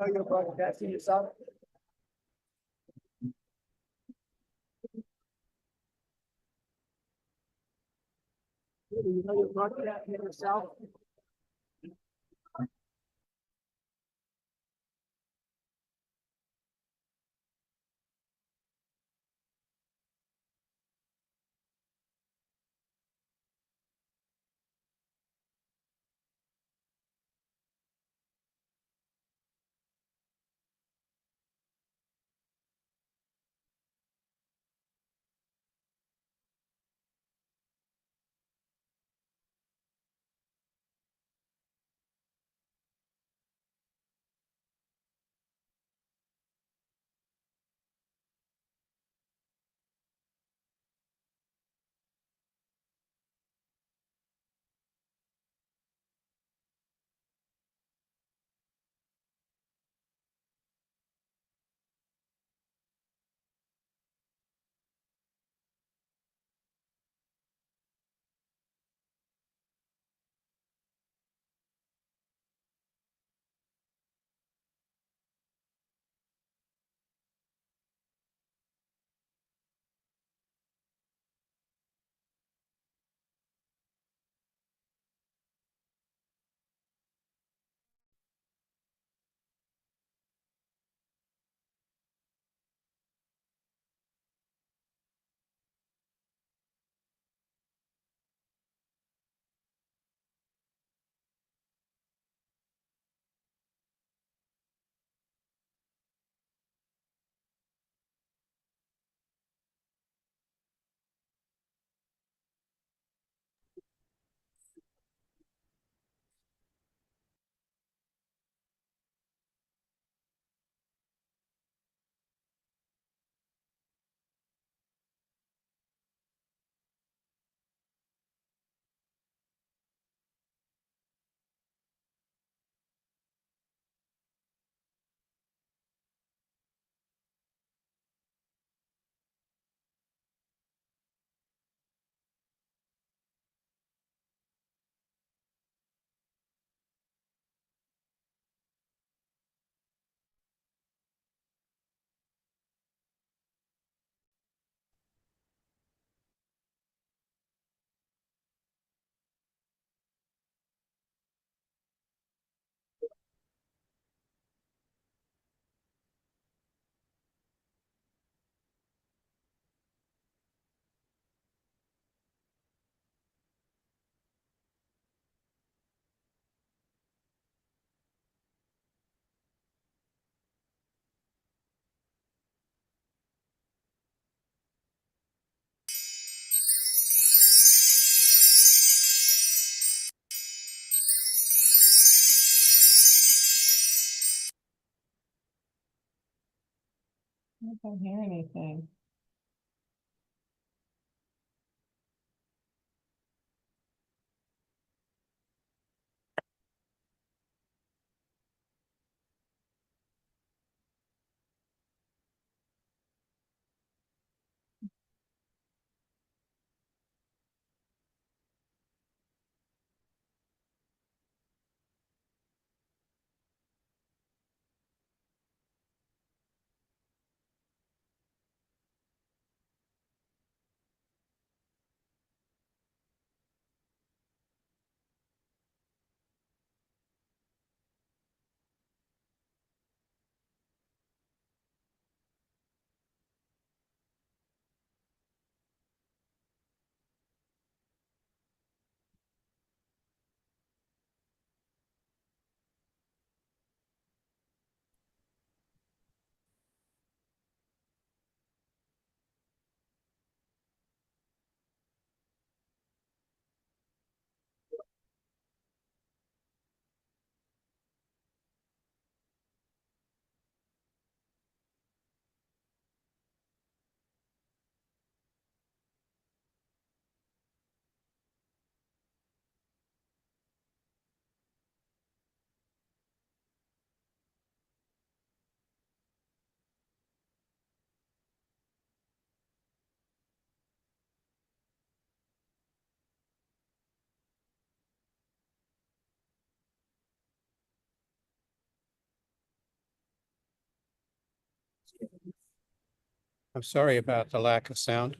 Oh, you're broadcasting yourself? You know you're broadcasting yourself? I don't hear anything. I'm sorry about the lack of sound.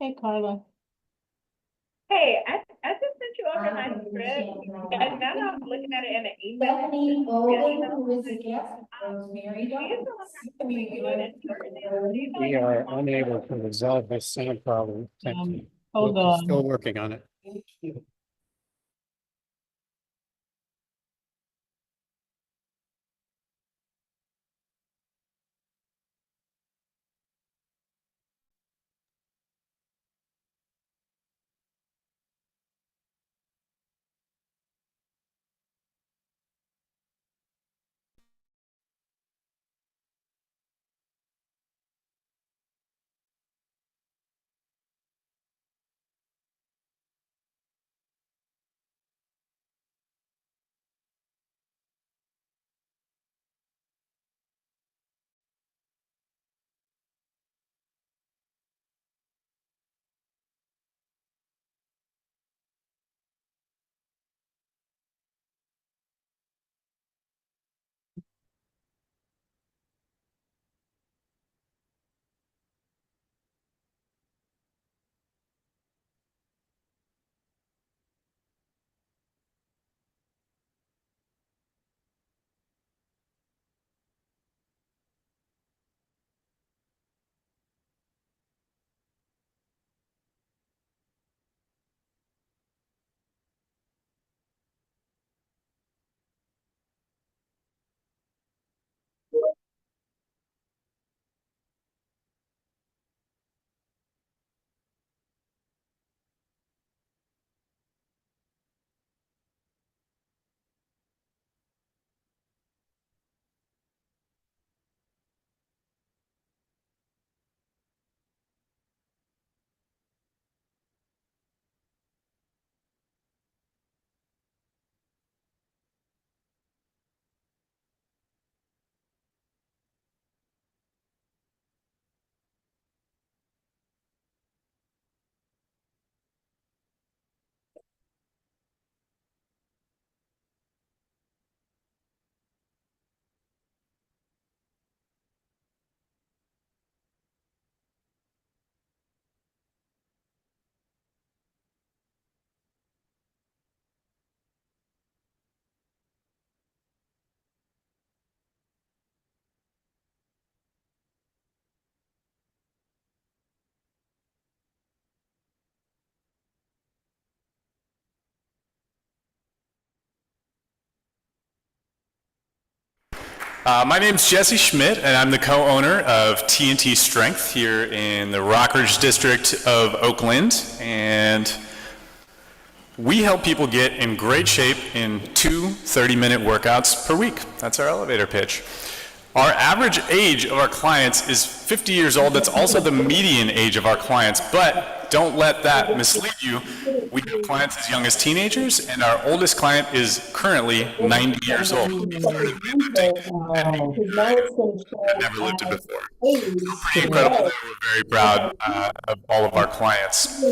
Hey, Carla. Hey, I just sent you over my script, and now that I'm looking at it in an email. Stephanie it's Owen, really who is a guest, Rosemary. Do you feel like I can review it and shorten it? Do you feel We like are unable to resolve this sound problem. Hold We're on. still working on it. My name's Jesse Schmidt, and I'm the co-owner of T&T Strength here in the Rockridge district of Oakland. And we help people get in great shape in 2 30-minute workouts per week. That's our elevator pitch. Our average age of our clients is 50 years old. That's also the median age of our clients, but don't let that mislead you. We have clients as young as teenagers, and our oldest client is currently 90 years old. He's currently lifting at 80 and never lifted before. So pretty incredible that we're very proud of all of our clients.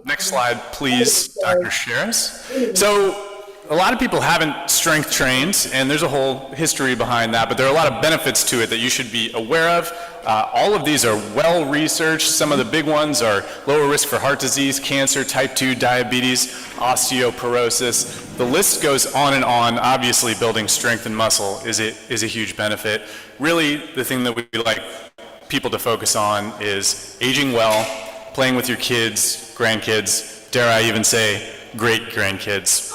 Next slide, please, Dr. Sheras. So a lot of people haven't strength trained, and there's a whole history behind that, but there are a lot of benefits to it that you should be aware of. All of these are well researched. Some of the big ones are lower risk for heart disease, cancer, type 2 diabetes, osteoporosis. The list goes on and on. Obviously, building strength and muscle is a huge benefit. Really, the thing that we like people to focus on is aging well, playing with your kids, grandkids, dare I even say great grandkids.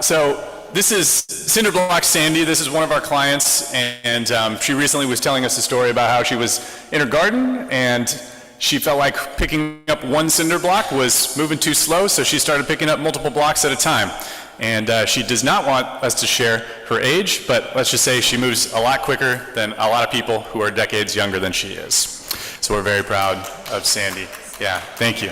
So this is Cinder Block Sandy. This is one of our clients, and she recently was telling us a story about how she was in her garden, and she felt like picking up one cinder block was moving too slow, so she started picking up multiple blocks at a time. And she does not want us to share her age, but let's just say she moves a lot quicker than a lot of people who are decades younger than she is. So we're very proud of Sandy. Yeah, thank you.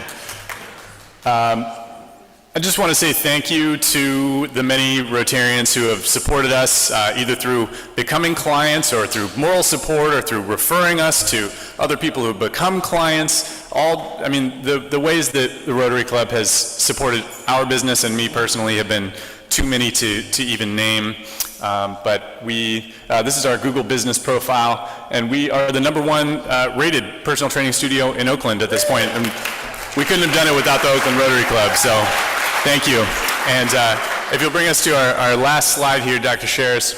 I just want to say thank you to the many Rotarians who have supported us, either through becoming clients or through moral support or through referring us to other people who have become clients. I mean, the ways that the Rotary Club has supported our business and me personally have been too many to even name. But this is our Google business profile, and we are the #1 rated personal training studio in Oakland at this point. And we couldn't have done it without the Oakland Rotary Club, so thank you. And if you'll bring us to our last slide here, Dr. Shares.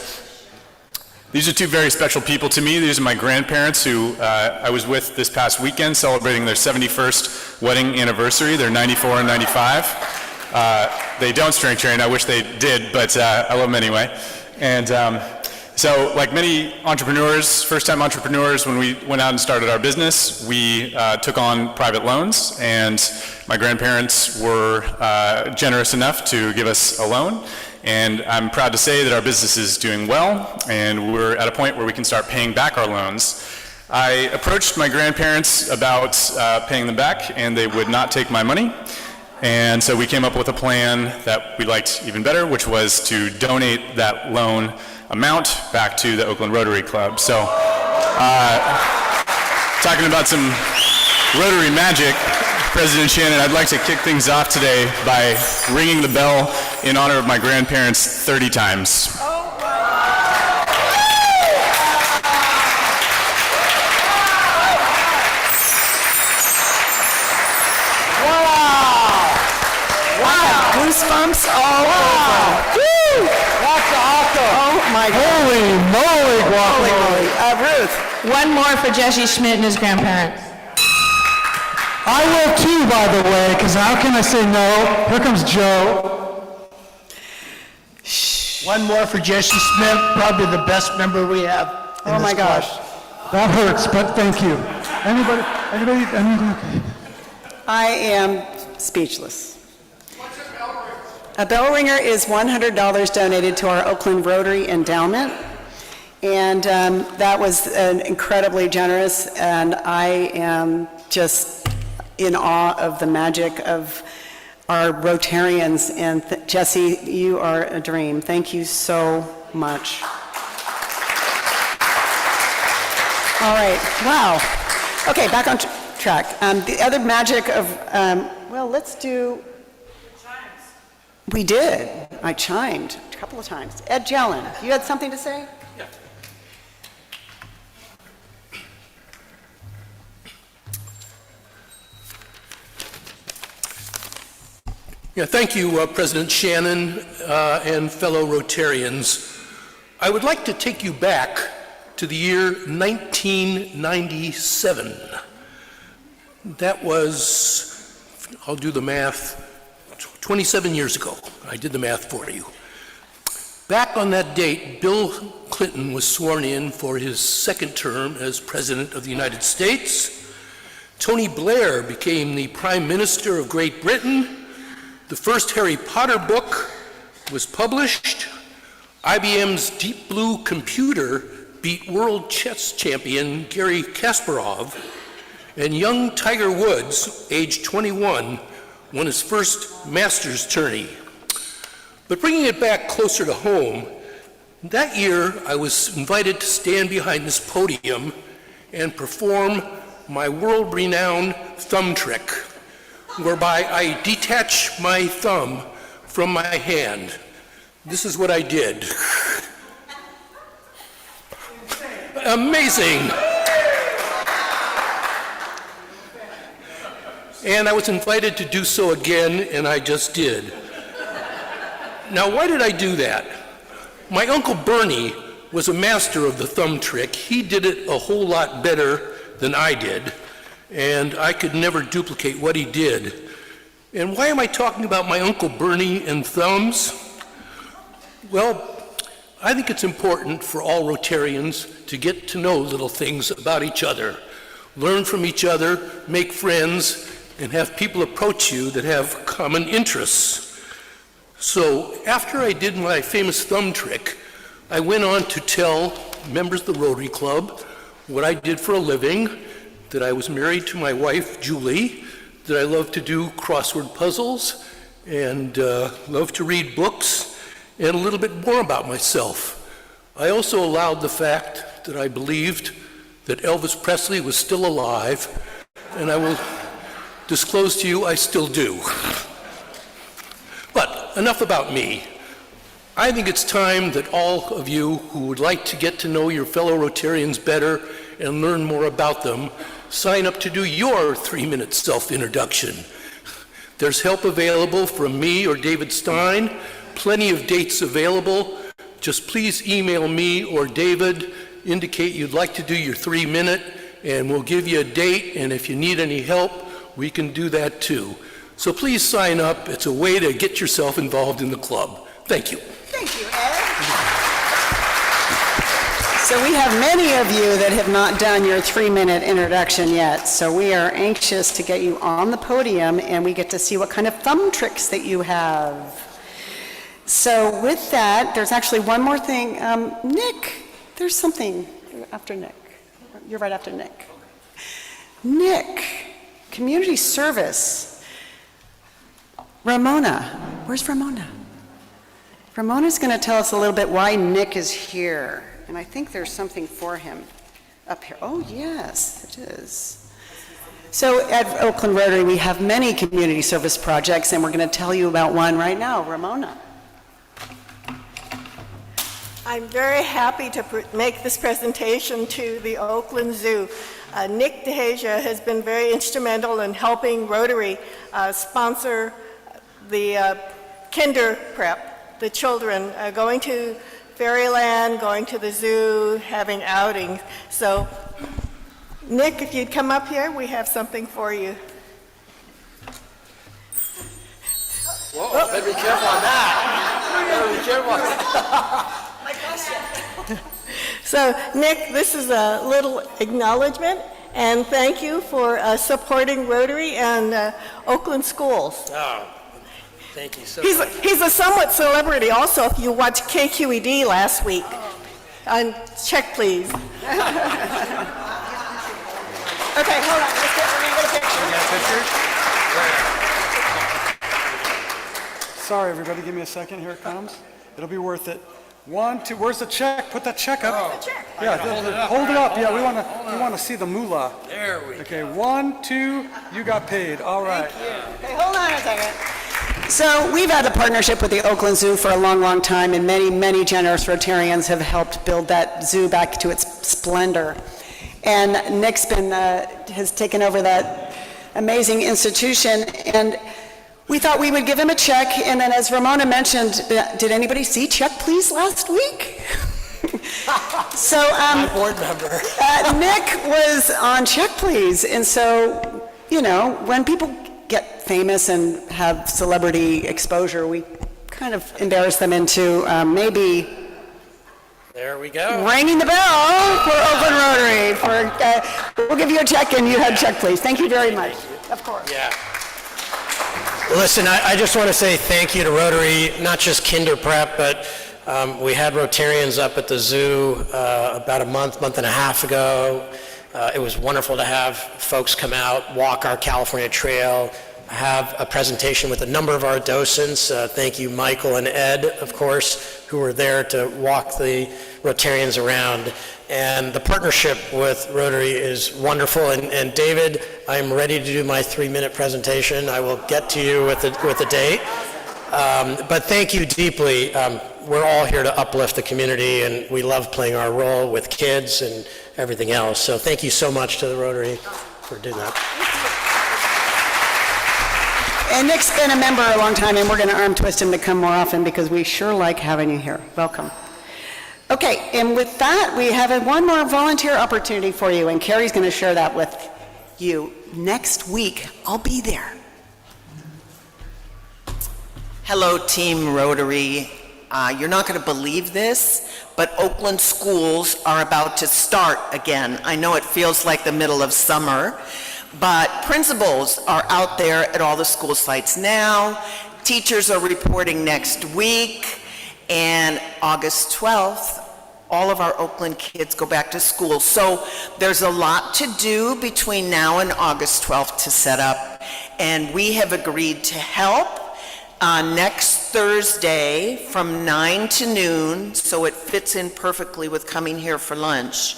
These are two very special people to me. These are my grandparents who I was with this past weekend celebrating their 71st wedding anniversary. They're 94 and 95. They don't strength train. I wish they did, but I love them anyway. And so like many entrepreneurs, first-time entrepreneurs, when we went out and started our business, we took on private loans, and my grandparents were generous enough to give us a loan. And I'm proud to say that our business is doing well, and we're at a point where we can start paying back our loans. I approached my grandparents about paying them back, and they would not take my money. And so we came up with a plan that we liked even better, which was to donate that loan amount back to the Oakland Rotary Club. So, talking about some Rotary magic, President Shannon, I'd like to kick things off today by ringing the bell in honor of my grandparents 30 times. Goosebumps all over. Woo! That's awesome. Oh my God. Holy moly, Holy guacamole. moly. Ruth, one more for Jesse Schmidt and his grandparents. I will too, by the way, because how can I say no? Here comes Joe. One more for Jesse Smith, probably the best member we have in Oh this my gosh. club. That hurts, but thank you. Anybody? Okay. I am speechless. A bell ringer is $100 donated to our Oakland Rotary Endowment, and that was incredibly generous, and I am just in awe of the magic of our Rotarians, and Jesse, you are a dream. Thank you so much. All right, wow. Okay, back on track. The other magic of, well, let's do... We did. I chimed a couple of times. Ed Jellin, you had something to say? Yeah, thank you, President Shannon and fellow Rotarians. I would like to take you back to the year 1997. That was, I'll do the math, 27 years ago. I did the math for you. Back on that date, Bill Clinton was sworn in for his second term as President of the United States. Tony Blair became the Prime Minister of Great Britain. The first Harry Potter book was published. IBM's Deep Blue computer beat world chess champion Garry Kasparov. And young Tiger Woods, age 21, won his first Masters tourney. But bringing it back closer to home, that year I was invited to stand behind this podium and perform my world-renowned thumb trick, whereby I detach my thumb from my hand. This is what I did. Amazing. And I was invited to do so again, and I just did. Now, why did I do that? My Uncle Bernie was a master of the thumb trick. He did it a whole lot better than I did, and I could never duplicate what he did. And why am I talking about my Uncle Bernie and thumbs? Well, I think it's important for all Rotarians to get to know little things about each other, learn from each other, make friends, and have people approach you that have common interests. So after I did my famous thumb trick, I went on to tell members of the Rotary Club what I did for a living, that I was married to my wife, Julie, that I love to do crossword puzzles, and love to read books, and a little bit more about myself. I also allowed the fact that I believed that Elvis Presley was still alive, and I will disclose to you I still do. But enough about me. I think it's time that all of you who would like to get to know your fellow Rotarians better and learn more about them, sign up to do your 3-minute self-introduction. There's help available from me or David Stein, plenty of dates available. Just please email me or David, indicate you'd like to do your 3-minute, and we'll give you a date, and if you need any help, we can do that too. So please sign up. It's a way to get yourself involved in the club. Thank you. Thank you, Ed. So we have many of you that have not done your 3-minute introduction yet, so we are anxious to get you on the podium and we get to see what kind of thumb tricks that you have. So with that, there's actually one more thing. Nick, there's something after Nick. You're right after Nick. Nick, community service. Ramona, where's Ramona? Ramona's going to tell us a little bit why Nick is here. And I think there's something for him up here. Oh, yes, it is. So at Oakland Rotary, we have many community service projects, and we're going to tell you about one right now. Ramona. I'm very happy to make this presentation to the Oakland Zoo. Nick DeHasia has been very instrumental in helping Rotary sponsor the kinder prep, the children going to Fairyland, going to the zoo, having outings. So, Nick, if you'd come up here, we have something for you. Whoa, better be careful on that. Better be careful. So, Nick, this is a little acknowledgement, and thank you for supporting Rotary and Oakland schools. Oh, thank you so much. He's a somewhat celebrity also if you watched KQED last week. Check, please. Okay, hold on. Let's get a picture. Sorry, everybody, give me a second. Here it comes. It'll be worth it. 1, 2, where's the check? Put that check up. The check. Yeah, hold it up. Yeah, we want to see the moolah. There we go. Okay, 1, 2, you got paid. All right. Okay, hold on a second. So we've had a partnership with the Oakland Zoo for a long, long time, and many, many generous Rotarians have helped build that zoo back to its splendor. And Nick's has taken over that amazing institution, and we thought we would give him a check, and then as Ramona mentioned, did anybody see Check Please last week? So Board member. Nick was on Check Please, and so, you know, when people get famous and have celebrity exposure, we kind of embarrass them into maybe There we go. ringing the bell for Oakland Rotary. We'll give you a check, and you had Check Please. Thank you very much. Of course. Yeah. Listen, I just want to say thank you to Rotary, not just Kinder Prep, but we had Rotarians up at the zoo about a month and a half ago. It was wonderful to have folks come out, walk our California Trail, have a presentation with a number of our docents. Thank you, Michael and Ed, of course, who were there to walk the Rotarians around. And the partnership with Rotary is wonderful. And David, I'm ready to do my 3-minute presentation. I will get to you with a date. But thank you deeply. We're all here to uplift the community, and we love playing our role with kids and everything else. So thank you so much to the Rotary for doing that. And Nick's been a member a long time, and we're going to arm twist him to come more often because we sure like having you here. Welcome. Okay, and with that, we have one more volunteer opportunity for you, and Carrie's going to share that with you. Next week, I'll be there. Hello, Team Rotary. You're not going to believe this, but Oakland schools are about to start again. I know it feels like the middle of summer, but principals are out there at all the school sites now. Teachers are reporting next week, and August 12th, all of our Oakland kids go back to school. So there's a lot to do between now and August 12th to set up, and we have agreed to help next Thursday from 9 to noon, so it fits in perfectly with coming here for lunch.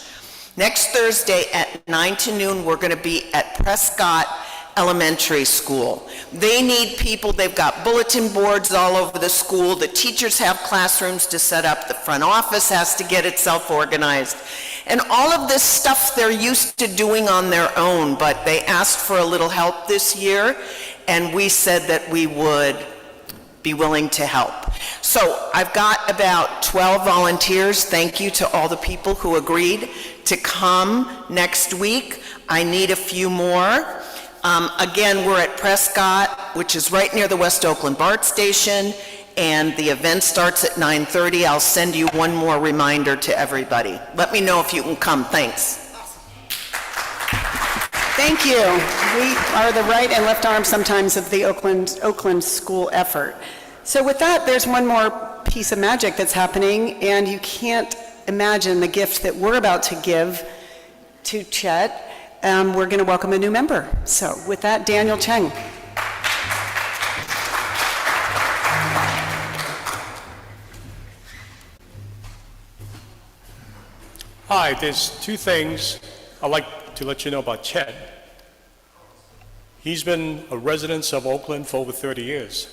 Next Thursday at 9 to noon, we're going to be at Prescott Elementary School. They need people. They've got bulletin boards all over the school. The teachers have classrooms to set up. The front office has to get itself organized. And all of this stuff they're used to doing on their own, but they asked for a little help this year, and we said that we would be willing to help. So I've got about 12 volunteers. Thank you to all the people who agreed to come next week. I need a few more. Again, we're at Prescott, which is right near the West Oakland BART station, and the event starts at 9:30. I'll send you one more reminder to everybody. Let me know if you can come. Thanks. Thank you. We are the right and left arm sometimes of the Oakland school effort. So with that, there's one more piece of magic that's happening, and you can't imagine the gift that we're about to give to Chet. We're going to welcome a new member. So with that, Daniel Cheng. Hi, there's two things I'd like to let you know about Chet. He's been a resident of Oakland for over 30 years.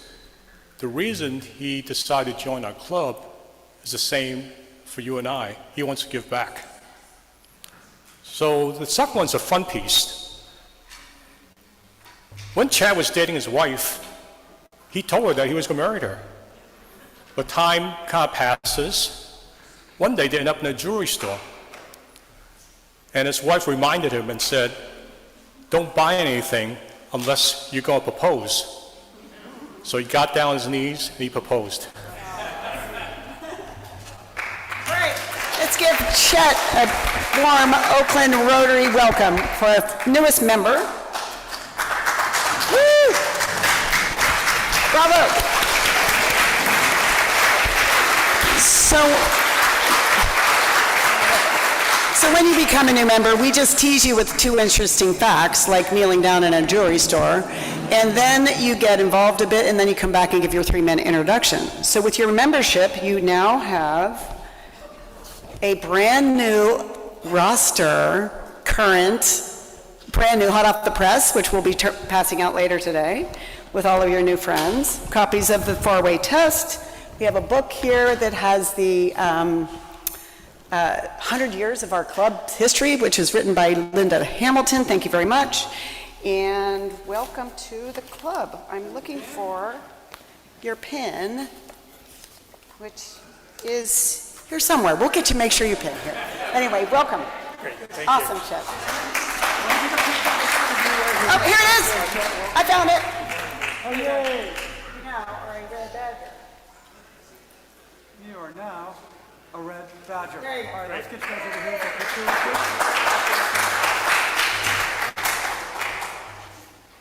The reason he decided to join our club is the same for you and I. He wants to give back. So the second one's a fun piece. When Chad was dating his wife, he told her that he was going to marry her. But time kind of passes. One day they end up in a jewelry store. And his wife reminded him and said, "Don't buy anything unless you're going to propose." So he got down on his knees and he proposed. Great. Let's give Chet a warm Oakland Rotary welcome for our newest member. Woo! Bravo. So when you become a new member, we just tease you with two interesting facts, like kneeling down in a jewelry store, and then you get involved a bit, and then you come back and give your 3-minute introduction. So with your membership, you now have a brand new roster, brand new, hot off the press, which we'll be passing out later today with all of your new friends. Copies of the 4-way test. We have a book here that has the 100 years of our club's history, which is written by Linda Hamilton. Thank you very much. And welcome to the club. I'm looking for your pin, which is here somewhere. We'll get you, make sure you pin here. Anyway, welcome. Great, thank awesome, you. Chef. Oh, here it is. I found it. Oh, yay. Now, or a red badger. You are now a red badger. There you go. All right, let's get you guys over here for a picture real quick.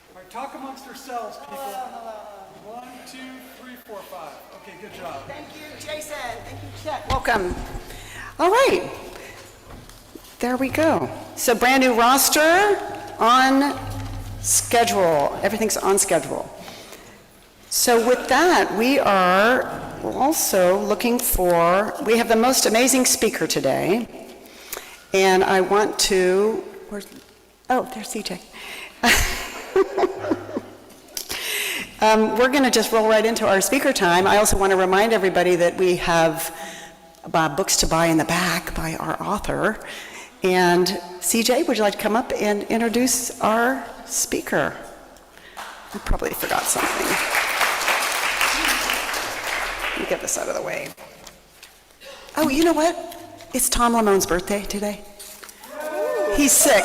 All right, talk amongst yourselves, people. Hello. 1, 2, 3, 4, 5. Okay, good job. Thank you, Jason. Thank you, Chet. Welcome. All right. There we go. So brand new roster on schedule. Everything's on schedule. So with that, we are also looking for, we have the most amazing speaker today. And I want to, there's CJ. We're going to just roll right into our speaker time. I also want to remind everybody that we have books to buy in the back by our author. And CJ, would you like to come up and introduce our speaker? I probably forgot something. Let me get this out of the way. Oh, you know what? It's Tom Lamone's birthday today. He's sick,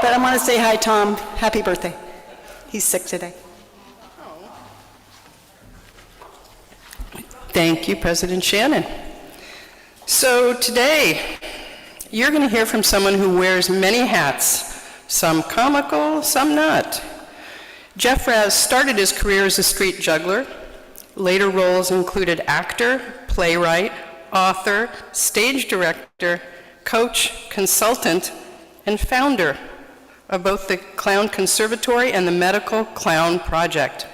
but I want to say hi, Tom. Happy birthday. He's sick today. Thank you, President Shannon. So today, you're going to hear from someone who wears many hats, some comical, some not. Jeff Raz started his career as a street juggler. Later roles included actor, playwright, author, stage director, coach, consultant, and founder of both the Clown Conservatory and the Medical Clown Project.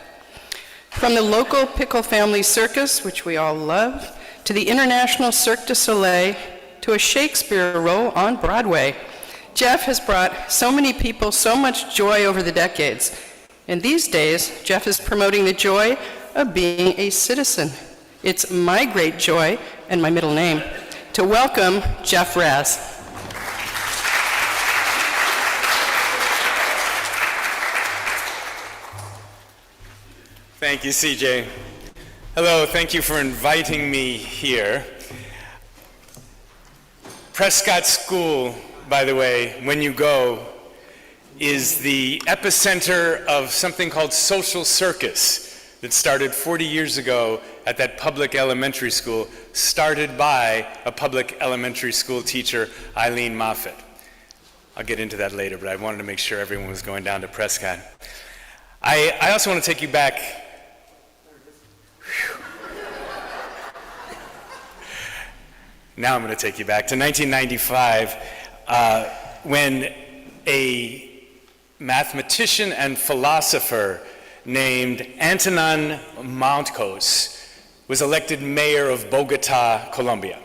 From the local Pickle Family Circus, which we all love, to the International Cirque du Soleil, to a Shakespeare role on Broadway, Jeff has brought so many people so much joy over the decades. And these days, Jeff is promoting the joy of being a citizen. It's my great joy, and my middle name, to welcome Jeff Raz. Thank you, CJ. Hello, thank you for inviting me here. Prescott School, by the way, when you go, is the epicenter of something called social circus that started 40 years ago at that public elementary school, started by a public elementary school teacher, Eileen Moffett. I'll get into that later, but I wanted to make sure everyone was going down to Prescott. I also want to take you back. Now I'm going to take you back to 1995, when a mathematician and philosopher named Antonin Montcos was elected mayor of Bogota, Colombia.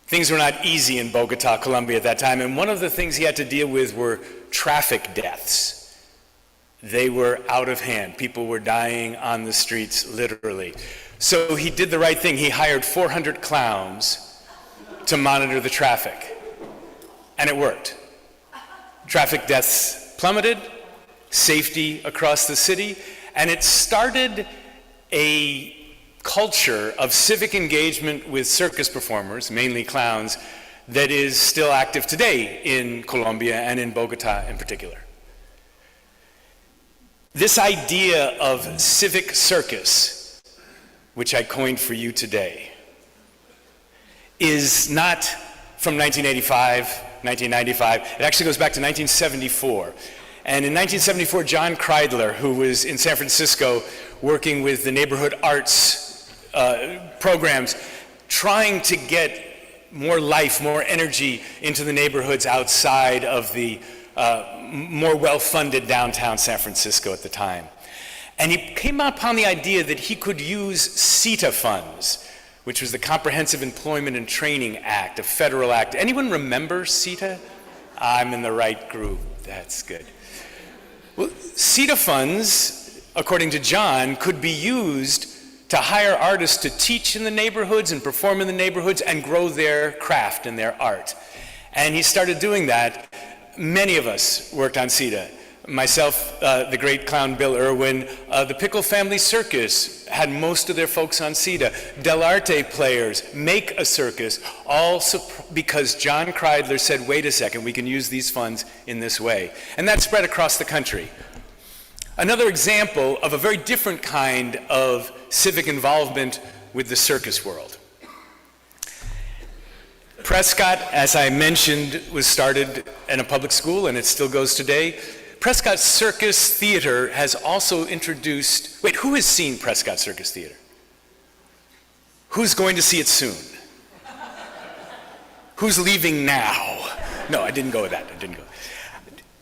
Things were not easy in Bogota, Colombia at that time, and one of the things he had to deal with were traffic deaths. They were out of hand. People were dying on the streets, literally. So he did the right thing. He hired 400 clowns to monitor the traffic, and it worked. Traffic deaths plummeted, safety across the city, and it started a culture of civic engagement with circus performers, mainly clowns, that is still active today in Colombia and in Bogota in particular. This idea of civic circus, which I coined for you today, is not from 1985, 1995. It actually goes back to 1974. And in 1974, John Kreidler, who was in San Francisco working with the neighborhood arts programs, trying to get more life, more energy into the neighborhoods outside of the more well-funded downtown San Francisco at the time. And he came upon the idea that he could use CETA funds, which was the Comprehensive Employment and Training Act, a federal act. Anyone remember CETA? I'm in the right group. That's good. Well, CETA funds, according to John, could be used to hire artists to teach in the neighborhoods and perform in the neighborhoods and grow their craft and their art. And he started doing that. Many of us worked on CETA. Myself, the great clown Bill Irwin, the Pickle Family Circus had most of their folks on CETA. Del Arte players, Make a Circus, all because John Kreidler said, wait a second, we can use these funds in this way. And that spread across the country. Another example of a very different kind of civic involvement with the circus world. Prescott, as I mentioned, was started in a public school, and it still goes today. Prescott Circus Theater has also introduced, wait, who has seen Prescott Circus Theater? Who's going to see it soon? Who's leaving now? No, I didn't go with that,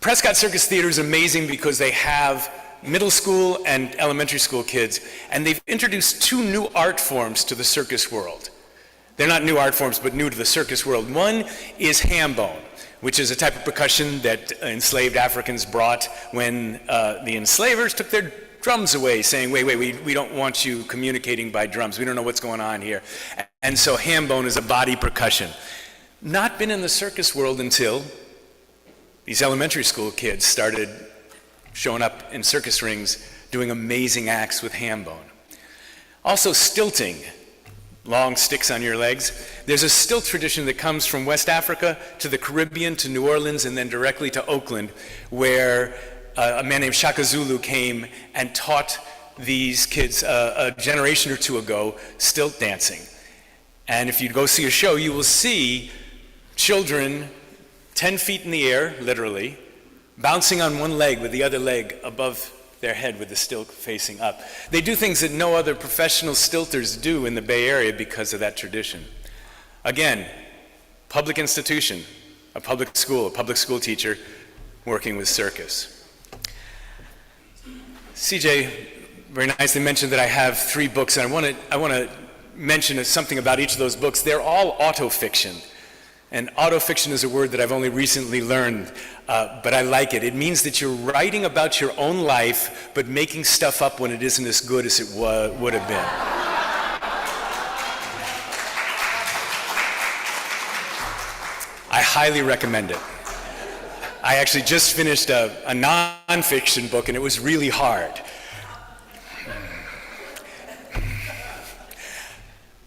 Prescott Circus Theater is amazing because they have middle school and elementary school kids, and they've introduced two new art forms to the circus world. They're not new art forms, but new to the circus world. One is ham bone, which is a type of percussion that enslaved Africans brought when the enslavers took their drums away, saying, wait, we don't want you communicating by drums. We don't know what's going on here. And so ham bone is a body percussion. Not been in the circus world until these elementary school kids started showing up in circus rings doing amazing acts with ham bone. Also stilting. Long sticks on your legs. There's a stilt tradition that comes from West Africa to the Caribbean to New Orleans and then directly to Oakland, where a man named Shaka Zulu came and taught these kids a generation or two ago stilt dancing. And if you go see a show, you will see children 10 feet in the air, literally, bouncing on one leg with the other leg above their head with the stilt facing up. They do things that no other professional stilters do in the Bay Area because of that tradition. Again, public institution, a public school teacher working with circus. CJ very nicely mentioned that I have 3 books, and I want to mention something about each of those books. They're all autofiction. And autofiction is a word that I've only recently learned, but I like it. It means that you're writing about your own life, but making stuff up when it isn't as good as it would have been. I highly recommend it. I actually just finished a nonfiction book, and it was really hard.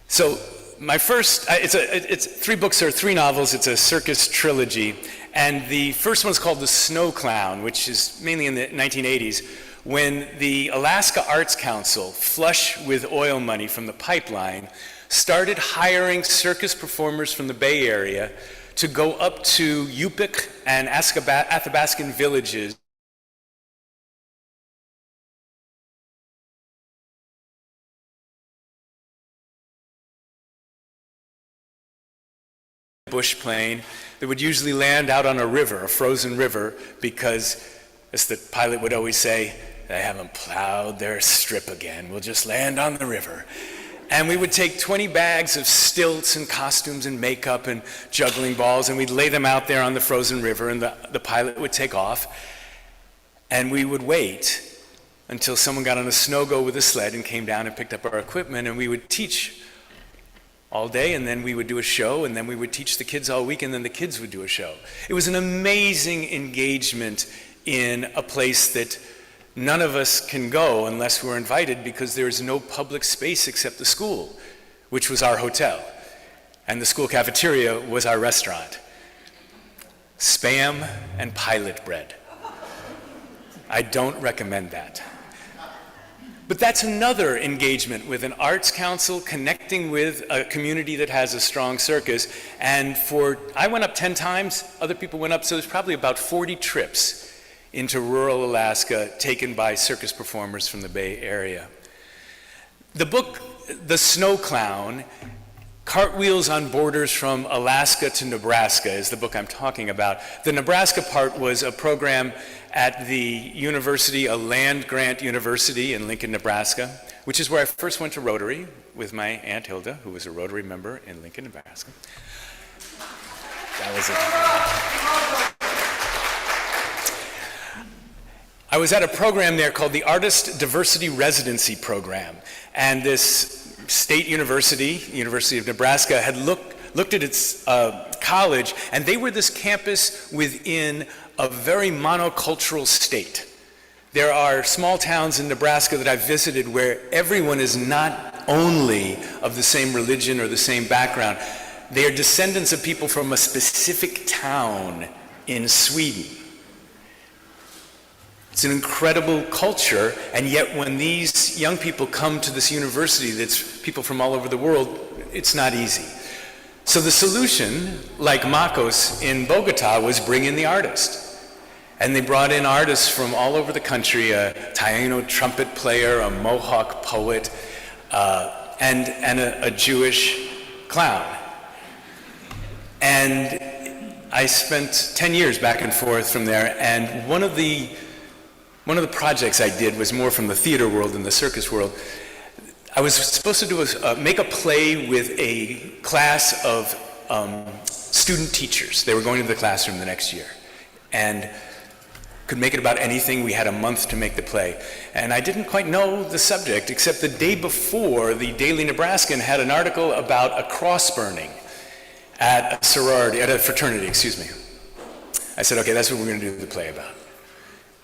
So my first, it's 3 books or 3 novels. It's a circus trilogy, and the first one's called The Snow Clown, which is mainly in the 1980s, when the Alaska Arts Council, flush with oil money from the pipeline, started hiring circus performers from the Bay Area to go up to Yupik and Athabascan villages bush plane that would usually land out on a river, a frozen river, because, as the pilot would always say, they haven't plowed their strip again, we'll just land on the river. And we would take 20 bags of stilts and costumes and makeup and juggling balls, and we'd lay them out there on the frozen river, and the pilot would take off, and we would wait until someone got on a snow-go with a sled and came down and picked up our equipment, and we would teach all day, and then we would do a show, and then we would teach the kids all week, and then the kids would do a show. It was an amazing engagement in a place that none of us can go unless we're invited, because there is no public space except the school, which was our hotel, and the school cafeteria was our restaurant. Spam and pilot bread. I don't recommend that. But that's another engagement with an arts council connecting with a community that has a strong circus. And I went up 10 times, other people went up, so there's probably about 40 trips into rural Alaska taken by circus performers from the Bay Area. The book, The Snow Clown, Cartwheels on Borders from Alaska to Nebraska is the book I'm talking about. The Nebraska part was a program at the university, a land-grant university in Lincoln, Nebraska, which is where I first went to Rotary with my Aunt Hilda, who was a Rotary member in Lincoln, Nebraska. That was it. I was at a program there called the Artist Diversity Residency Program, and this state university, University of Nebraska, had looked at its college, and they were this campus within a very monocultural state. There are small towns in Nebraska that I've visited where everyone is not only of the same religion or the same background. They are descendants of people from a specific town in Sweden. It's an incredible culture, and yet when these young people come to this university that's people from all over the world, it's not easy. So the solution, like Makos in Bogota, was bring in the artist. And they brought in artists from all over the country, a Taino trumpet player, a Mohawk poet, and a Jewish clown. And I spent 10 years back and forth from there, and one of the projects I did was more from the theater world than the circus world. I was supposed to make a play with a class of student teachers. They were going to the classroom the next year, and could make it about anything. We had a month to make the play. And I didn't quite know the subject, except the day before, the Daily Nebraskan had an article about a cross burning at a fraternity, excuse me. I said, okay, that's what we're going to do the play about.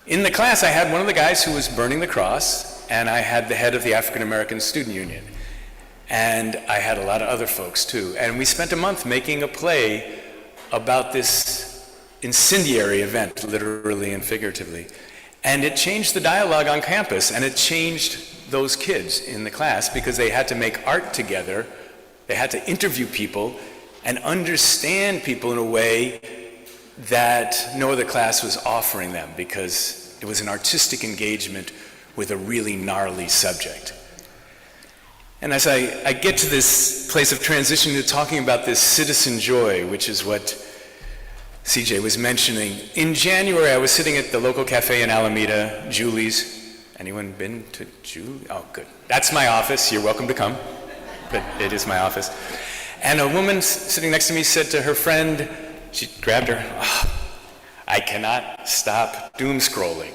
In the class, I had one of the guys who was burning the cross, and I had the head of the African American Student Union. And I had a lot of other folks too. And we spent a month making a play about this incendiary event, literally and figuratively. And it changed the dialogue on campus, and it changed those kids in the class because they had to make art together, they had to interview people and understand people in a way that no other class was offering them because it was an artistic engagement with a really gnarly subject. And as I get to this place of transition to talking about this citizen joy, which is what CJ was mentioning, in January I was sitting at the local cafe in Alameda, Julie's. Anyone been to Julie? Oh, good. That's my office. You're welcome to come, but it is my office. And a woman sitting next to me said to her friend, she grabbed her, "Oh, I cannot stop doom scrolling."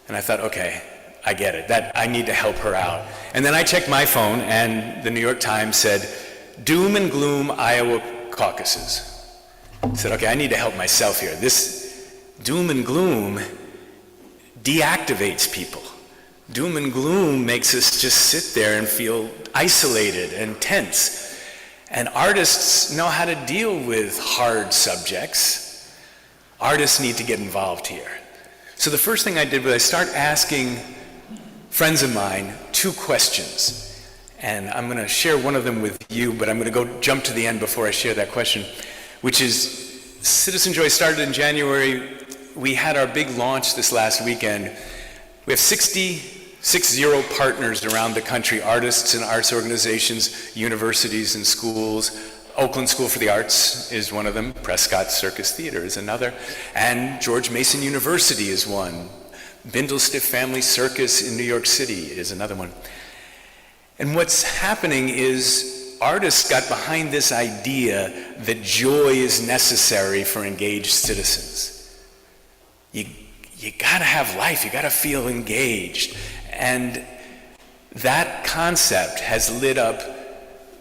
And I thought, okay, I get it, that I need to help her out. And then I checked my phone and the New York Times said, "Doom and gloom Iowa caucuses." I said, okay, I need to help myself here. This doom and gloom deactivates people. Doom and gloom makes us just sit there and feel isolated and tense. And artists know how to deal with hard subjects. Artists need to get involved here. So the first thing I did was I started asking friends of mine 2 questions. And I'm going to share one of them with you, but I'm going to go jump to the end before I share that question, which is Citizen Joy started in January. We had our big launch this last weekend. We have 60 partners around the country, artists and arts organizations, universities and schools. Oakland School for the Arts is one of them. Prescott Circus Theater is another. And George Mason University is one. Bindlestiff Family Circus in New York City is another one. And what's happening is artists got behind this idea that joy is necessary for engaged citizens. You gotta have life, you gotta feel engaged. And that concept has lit up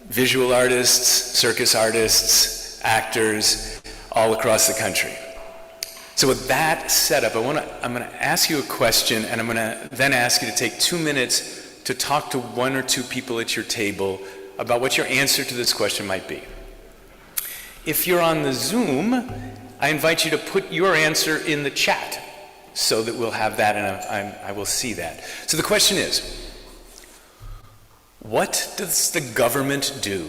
visual artists, circus artists, actors all across the country. So with that setup, I'm going to ask you a question, and I'm going to then ask you to take 2 minutes to talk to 1 or 2 people at your table about what your answer to this question might be. If you're on the Zoom, I invite you to put your answer in the chat so that we'll have that and I will see that. So the question is, what does the government do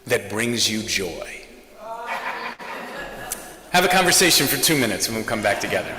that brings you joy? Have a conversation for 2 minutes and we'll come back together.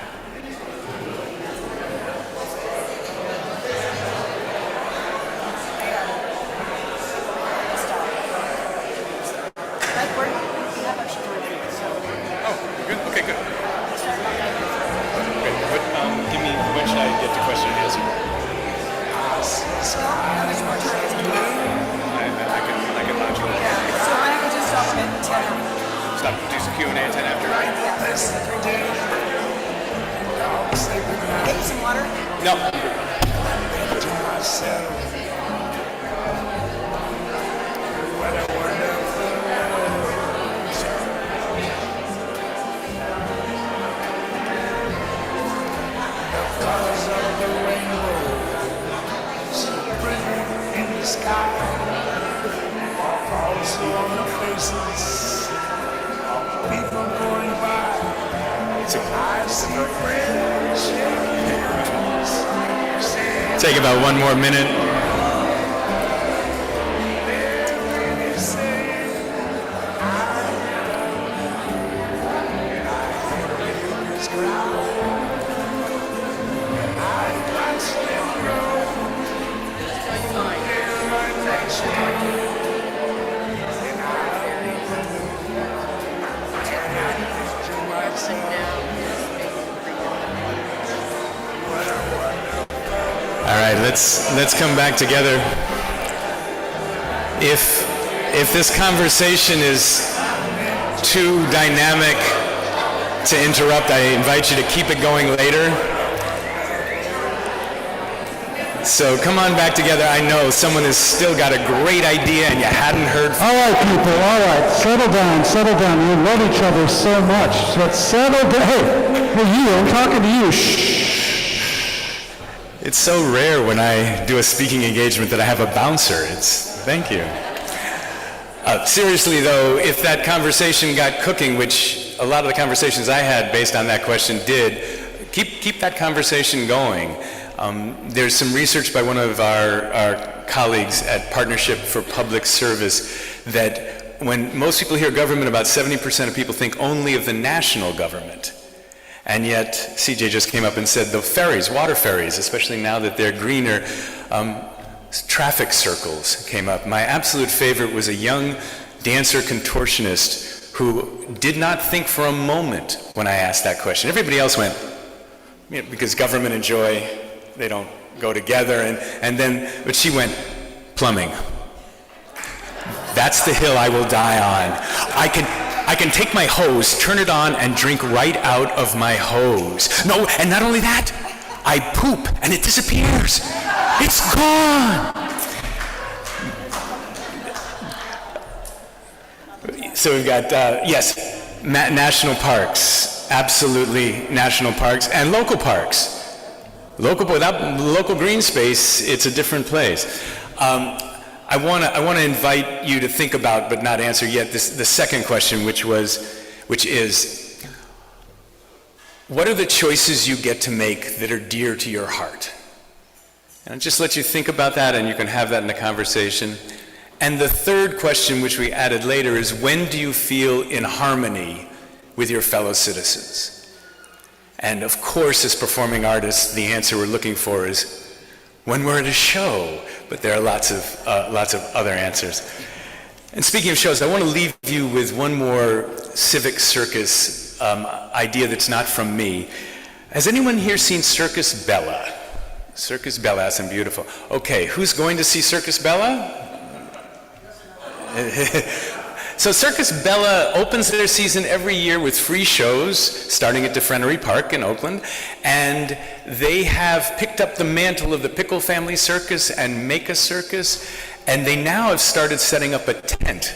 Take about 1 more minute. Let's come back together. If this conversation is too dynamic to interrupt, I invite you to keep it going later. So come on back together. I know someone has still got a great idea and you hadn't heard from. All right, people, all right. Settle down. You love each other so much. Let's settle down. Hey, you, I'm talking to you. Shh. It's so rare when I do a speaking engagement that I have a bouncer. Thank you. Seriously though, if that conversation got cooking, which a lot of the conversations I had based on that question did, keep that conversation going. There's some research by one of our colleagues at Partnership for Public Service that when most people hear government, about 70% of people think only of the national government. And yet, CJ just came up and said the ferries, water ferries, especially now that they're greener, traffic circles came up. My absolute favorite was a young dancer contortionist who did not think for a moment when I asked that question. Everybody else went, because government and joy, they don't go together. But she went, plumbing. That's the hill I will die on. I can take my hose, turn it on, and drink right out of my hose. No, and not only that, I poop, and it disappears. It's gone. So we've got, yes, national parks, absolutely national parks, and local parks. Without local green space, it's a different place. I want to invite you to think about, but not answer yet, the second question, which is, what are the choices you get to make that are dear to your heart? And I'll just let you think about that, and you can have that in the conversation. And the third question, which we added later, is when do you feel in harmony with your fellow citizens? And of course, as performing artists, the answer we're looking for is when we're at a show, but there are lots of other answers. And speaking of shows, I want to leave you with one more civic circus idea that's not from me. Has anyone here seen Circus Bella? Circus Bella, that's beautiful. Okay, who's going to see Circus Bella? So Circus Bella opens their season every year with free shows, starting at DeFrenery Park in Oakland, and they have picked up the mantle of the Pickle Family Circus and Make a Circus, and they now have started setting up a tent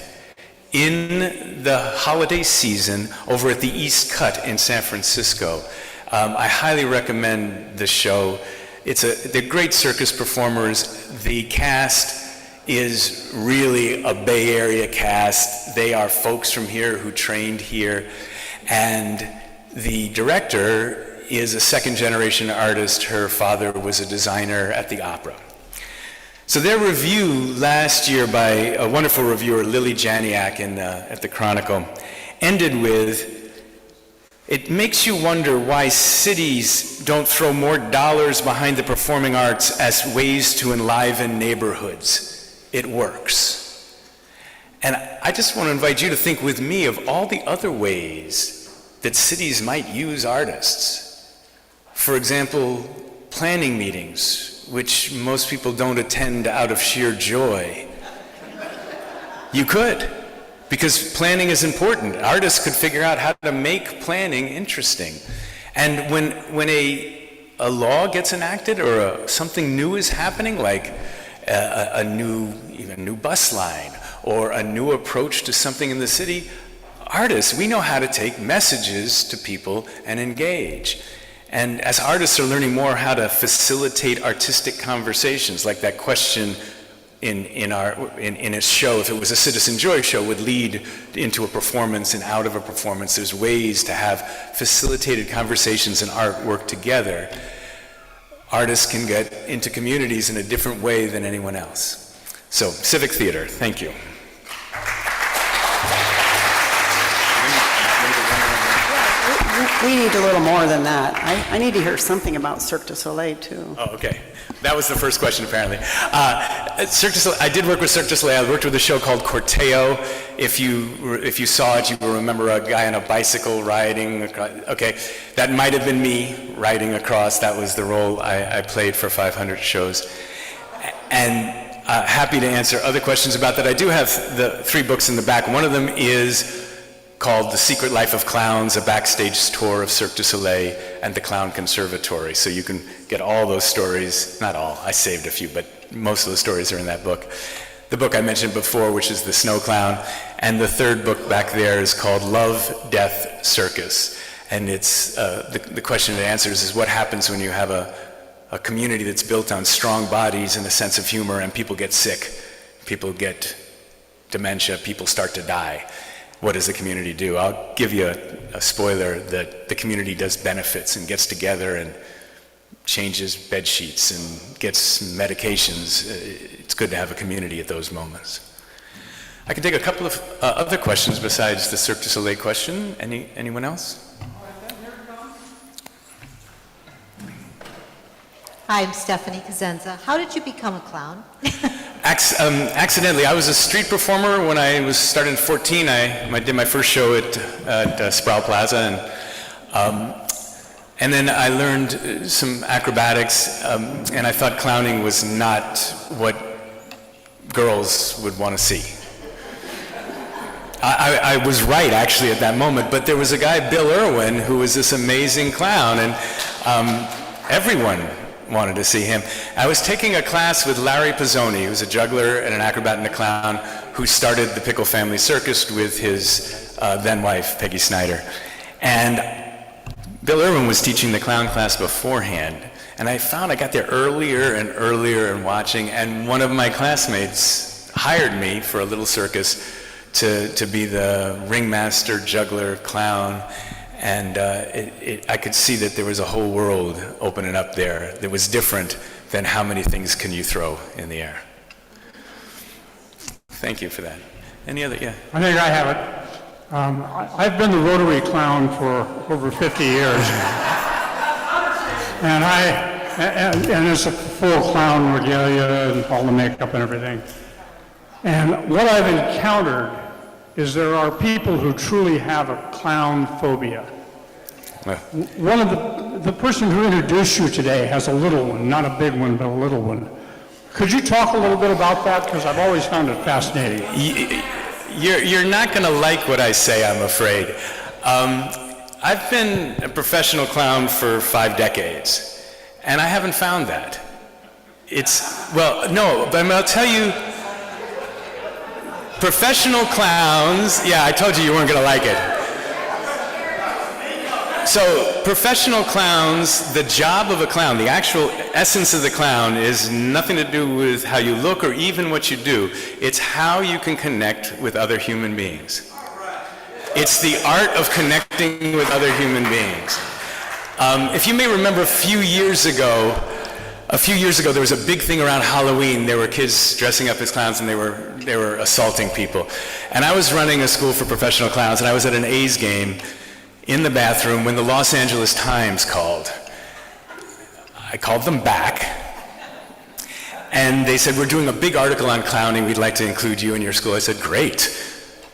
in the holiday season over at the East Cut in San Francisco. I highly recommend the show. They're great circus performers. The cast is really a Bay Area cast. They are folks from here who trained here. And the director is a second-generation artist. Her father was a designer at the opera. So their review last year by a wonderful reviewer, Lily Janiak at the Chronicle, ended with, "It makes you wonder why cities don't throw more dollars behind the performing arts as ways to enliven neighborhoods. It works." And I just want to invite you to think with me of all the other ways that cities might use artists. For example, planning meetings, which most people don't attend out of sheer joy. You could, because planning is important. Artists could figure out how to make planning interesting. And when a law gets enacted or something new is happening, like a new bus line or a new approach to something in the city, artists, we know how to take messages to people and engage. And as artists are learning more how to facilitate artistic conversations, like that question in a show, if it was a Citizen Joy show, would lead into a performance and out of a performance. There's ways to have facilitated conversations and art work together. Artists can get into communities in a different way than anyone else. So, civic theater, thank you. We need a little more than that. I need to hear something about Cirque du Soleil, too. Oh, okay. That was the first question, apparently. Cirque du Soleil, I did work with Cirque du Soleil. I worked with a show called Corteo. If you saw it, you will remember a guy on a bicycle riding across. Okay, that might have been me riding across. That was the role I played for 500 shows. And happy to answer other questions about that. I do have the 3 books in the back. One of them is called The Secret Life of Clowns, a backstage tour of Cirque du Soleil and the Clown Conservatory. So you can get all those stories, not all, I saved a few, but most of the stories are in that book. The book I mentioned before, which is The Snow Clown, and the third book back there is called Love, Death, Circus. And it's the question it answers is what happens when you have a community that's built on strong bodies and a sense of humor, and people get sick, people get dementia, people start to die. what does the community do? I'll give you a spoiler that the community does benefits and gets together and changes bed sheets and gets medications. It's good to have a community at those moments. I can take a couple of other questions besides the Cirque du Soleil question. Anyone else? Hi, I'm Stephanie Cosenza. How did you become a clown? Accidentally. I was a street performer when I was starting at 14. I did my first show at Sproul Plaza, and then I learned some acrobatics, and I thought clowning was not what girls would want to see. I was right, actually, at that moment, but there was a guy, Bill Irwin, who was this amazing clown, and everyone wanted to see him. I was taking a class with Larry Pizzoni, who's a juggler and an acrobat and a clown, who started the Pickle Family Circus with his then-wife, Peggy Snyder. And Bill Irwin was teaching the clown class beforehand, and I found I got there earlier and earlier and watching, and one of my classmates hired me for a little circus to be the ringmaster, juggler, clown, and I could see that there was a whole world opening up there that was different than how many things can you throw in the air. Thank you for that. Any other, yeah? I think I have it. I've been the Rotary clown for over 50 years. And it's a full clown regalia and all the makeup and everything. And what I've encountered is there are people who truly have a clown phobia. One of the person who introduced you today has a little one, not a big one, but a little one. Could you talk a little bit about that? Because I've always found it fascinating. You're not going to like what I say, I'm afraid. I've been a professional clown for 5 decades, and I haven't found that. No, but I'll tell you, professional clowns, yeah, I told you weren't going to like it. So, professional clowns, the job of a clown, the actual essence of the clown is nothing to do with how you look or even what you do. It's how you can connect with other human beings. It's the art of connecting with other human beings. If you may remember a few years ago, there was a big thing around Halloween. There were kids dressing up as clowns and they were assaulting people. And I was running a school for professional clowns, and I was at an A's game in the bathroom when the Los Angeles Times called. I called them back, and they said, "We're doing a big article on clowning. We'd like to include you in your school." I said, "Great,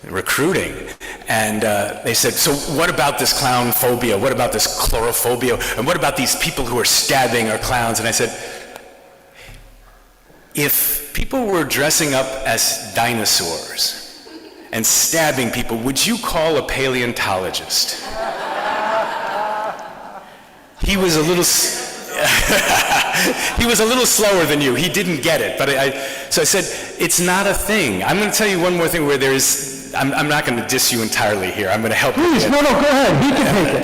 recruiting." And they said, "So what about this clown phobia? What about this chlorophobia? And what about these people who are stabbing our clowns?" And I said, if people were dressing up as dinosaurs and stabbing people, would you call a paleontologist? He was a little slower than you. He didn't get it. So I said, it's not a thing. I'm going to tell you one more thing where there is, I'm not going to diss you entirely here. I'm going to help you. Please, no, go ahead. He can take it.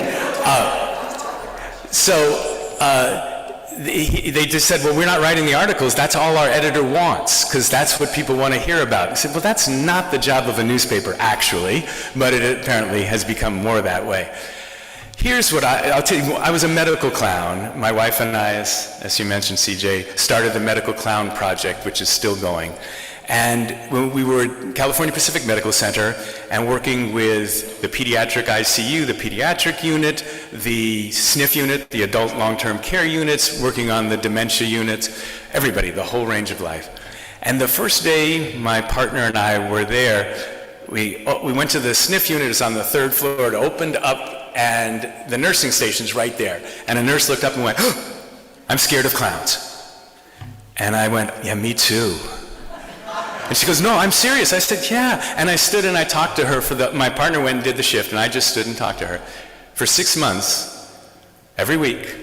They just said, well, we're not writing the articles. That's all our editor wants, because that's what people want to hear about. I said, well, that's not the job of a newspaper, actually, but it apparently has become more that way. Here's what I'll tell you. I was a medical clown. My wife and I, as you mentioned, CJ, started the Medical Clown Project, which is still going. And when we were at California Pacific Medical Center and working with the pediatric ICU, the pediatric unit, the SNF unit, the adult long-term care units, working on the dementia units, everybody, the whole range of life. And the first day my partner and I were there, we went to the SNF unit. It's on the 3rd floor. It opened up, and the nursing station's right there. And a nurse looked up and went, "Oh, I'm scared of clowns." And I went, "Yeah, me too." And she goes, "No, I'm serious." I said, "Yeah." And I stood and I talked to her my partner went and did the shift, and I just stood and talked to her. For 6 months, every week,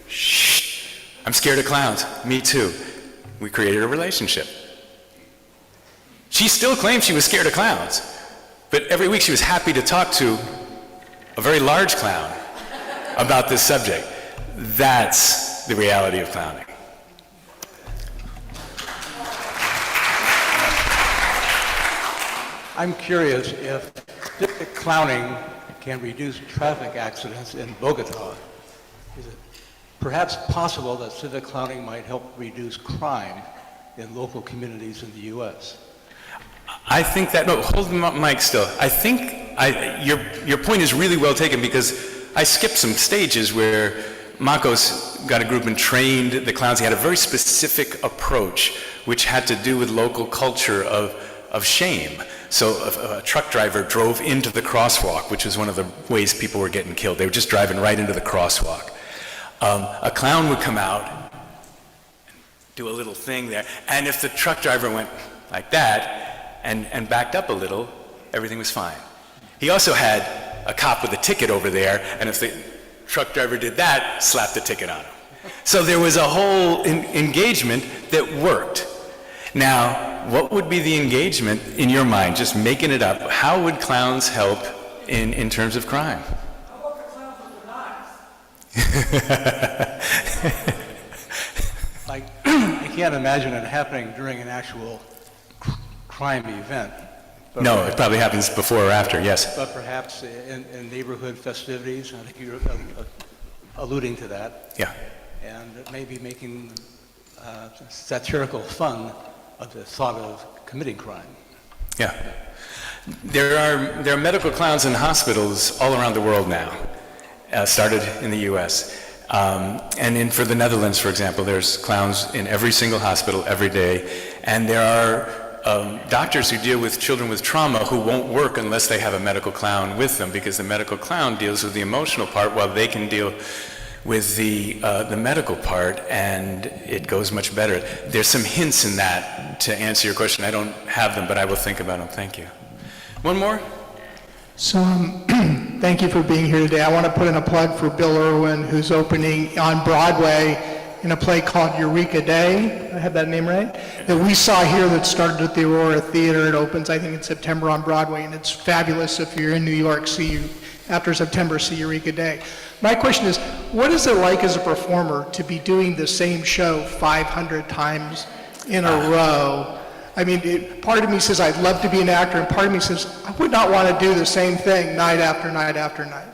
"Shh, I'm scared of clowns." "Me too." We created a relationship. She still claimed she was scared of clowns, but every week she was happy to talk to a very large clown about this subject. That's the reality of clowning. I'm curious if civic clowning can reduce traffic accidents in Bogota, is it perhaps possible that civic clowning might help reduce crime in local communities in the U.S.? I think that, no, hold the mic still. I think your point is really well taken, because I skipped some stages where Mako's got a group and trained the clowns. He had a very specific approach, which had to do with local culture of shame. So a truck driver drove into the crosswalk, which was one of the ways people were getting killed. They were just driving right into the crosswalk. A clown would come out, do a little thing there, and if the truck driver went like that and backed up a little, everything was fine. He also had a cop with a ticket over there, and if the truck driver did that, slapped the ticket on him. So there was a whole engagement that worked. Now, what would be the engagement in your mind, just making it up? How would clowns help in terms of crime? How about the clowns with the knives? I can't imagine it happening during an actual crime event. No, it probably happens before or after, yes. But perhaps in neighborhood festivities, I think you're alluding to that. Yeah. And maybe making satirical fun of the thought of committing crime. Yeah. There are medical clowns in hospitals all around the world now, started in the U.S. And for the Netherlands, for example, there's clowns in every single hospital every day. And there are doctors who deal with children with trauma who won't work unless they have a medical clown with them, because the medical clown deals with the emotional part while they can deal with the medical part, and it goes much better. There's some hints in that to answer your question. I don't have them, but I will think about them. Thank you. One more? So thank you for being here today. I want to put in a plug for Bill Irwin, who's opening on Broadway in a play called Eureka Day. I have that name right? That we saw here, that started at the Aurora Theater. It opens, I think, in September on Broadway, and it's fabulous. If you're in New York, after September, see Eureka Day. My question is, what is it like as a performer to be doing the same show 500 times in a row? I mean, part of me says I'd love to be an actor, and part of me says I would not want to do the same thing night after night after night.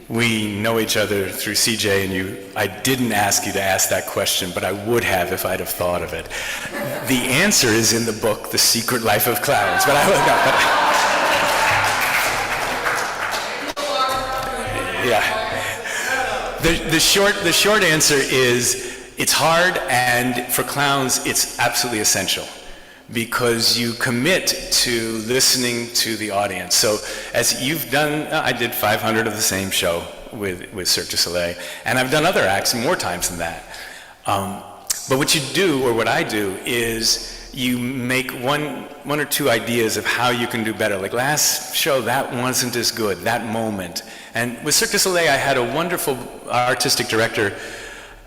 We know each other through CJ, and I didn't ask you to ask that question, but I would have if I'd have thought of it. The answer is in the book, The Secret Life of Clowns, but I would not. Yeah. The short answer is it's hard, and for clowns, it's absolutely essential, because you commit to listening to the audience. So as you've done, I did 500 of the same show with Cirque du Soleil, and I've done other acts more times than that. But what you do, or what I do, is you make one or two ideas of how you can do better. Like last show, that wasn't as good, that moment. And with Cirque du Soleil, I had a wonderful artistic director,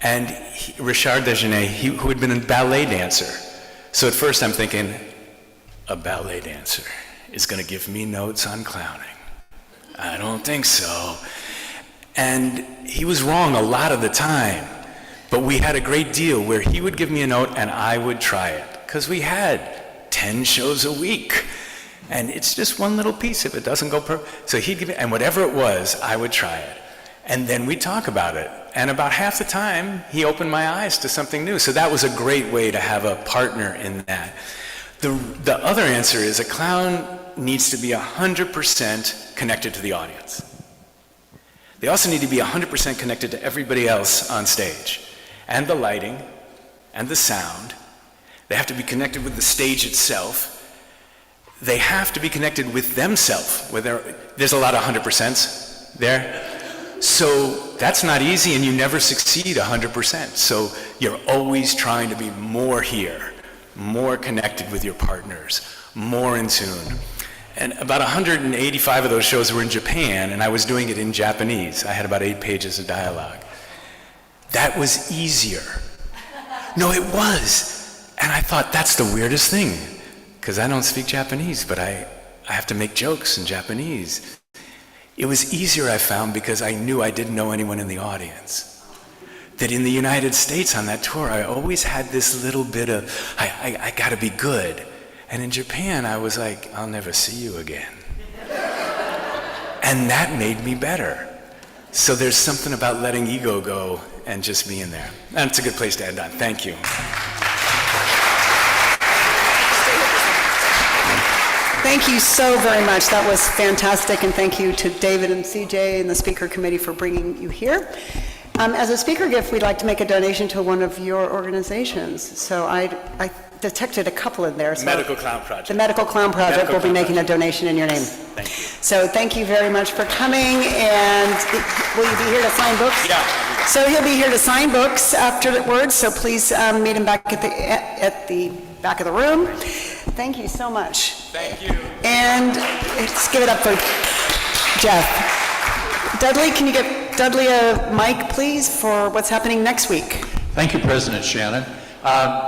and Richard Desgenais, who had been a ballet dancer. So at first I'm thinking, a ballet dancer is going to give me notes on clowning. I don't think so. And he was wrong a lot of the time, but we had a great deal where he would give me a note and I would try it, because we had 10 shows a week. And it's just one little piece. If it doesn't go perfect, so he'd give me, and whatever it was, I would try it. And then we'd talk about it. And about half the time, he opened my eyes to something new. So that was a great way to have a partner in that. The other answer is a clown needs to be 100% connected to the audience. They also need to be 100% connected to everybody else on stage, and the lighting, and the sound. They have to be connected with the stage itself. They have to be connected with themselves. There's a lot of 100%s there. So that's not easy, and you never succeed 100%. So you're always trying to be more here, more connected with your partners, more in tune. And about 185 of those shows were in Japan, and I was doing it in Japanese. I had about 8 pages of dialogue. That was easier. No, it was. And I thought, that's the weirdest thing, because I don't speak Japanese, but I have to make jokes in Japanese. It was easier, I found, because I knew I didn't know anyone in the audience. That in the United States on that tour, I always had this little bit of, I gotta be good. And in Japan, I was like, I'll never see you again. And that made me better. So there's something about letting ego go and just being there. And it's a good place to end on. Thank you. Thank you so very much. That was fantastic, and thank you to David and CJ and the speaker committee for bringing you here. As a speaker gift, we'd like to make a donation to one of your organizations. So I detected a couple in there. So Medical Clown Project. The Medical Clown Project will be making a donation in your name. Thank you. So thank you very much for coming, and will you be here to sign books? Yeah. So he'll be here to sign books afterwards, so please meet him back at the back of the room. Thank you so much. Thank you. And let's give it up for Jeff. Dudley, can you get Dudley a mic, please, for what's happening next week? Thank you, President Shannon.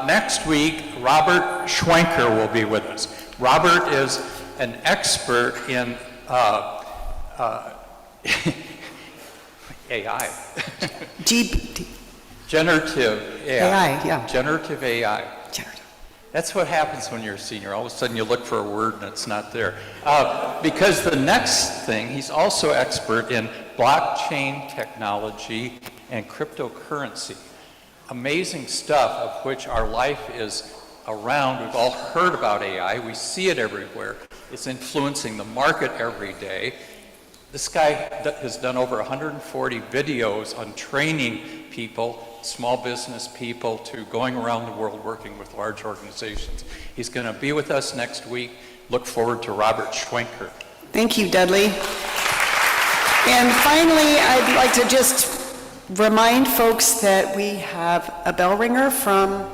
Next week, Robert Schwenker will be with us. Robert is an expert in AI. Generative AI. Yeah. Generative AI. That's what happens when you're a senior. All of a sudden you look for a word and it's not there. Because the next thing, he's also expert in blockchain technology and cryptocurrency. Amazing stuff of which our life is around. We've all heard about AI. We see it everywhere. It's influencing the market every day. This guy has done over 140 videos on training people, small business people, to going around the world working with large organizations. He's going to be with us next week. Look forward to Robert Schwenker. Thank you, Dudley. And finally, I'd like to just remind folks that we have a bell ringer from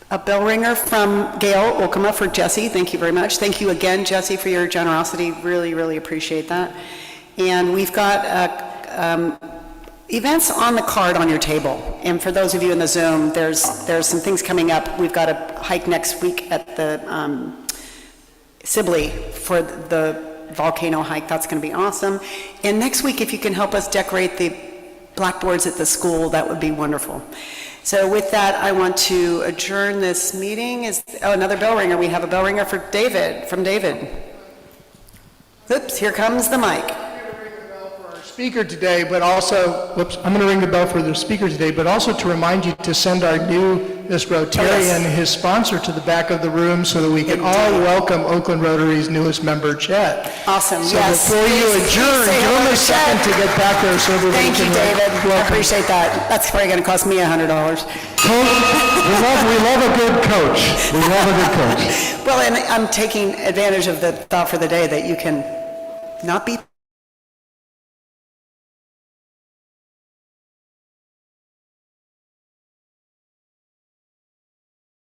Gail Okama for Jesse. Thank you very much. Thank you again, Jesse, for your generosity. Really, really appreciate that. And we've got events on the card on your table. And for those of you in the Zoom, there's some things coming up. We've got a hike next week at the Sibley for the volcano hike. That's going to be awesome. And next week, if you can help us decorate the blackboards at the school, that would be wonderful. So with that, I want to adjourn this meeting. Another bell ringer. We have a bell ringer for David, from David. Oops, here comes the mic. Speaker today, but also, I'm going to ring the bell for the speaker today, but also to remind you to send our newest Rotarian, his sponsor, to the back of the room so that we can all welcome Oakland Rotary's newest member, Chet. Awesome, so yes. Before you adjourn, give him a second to get back there so that we can Thank you, David. I appreciate that. That's probably going to cost me $100. We love a good coach. We love a good coach. Well, and I'm taking advantage of the thought for the day that you can not be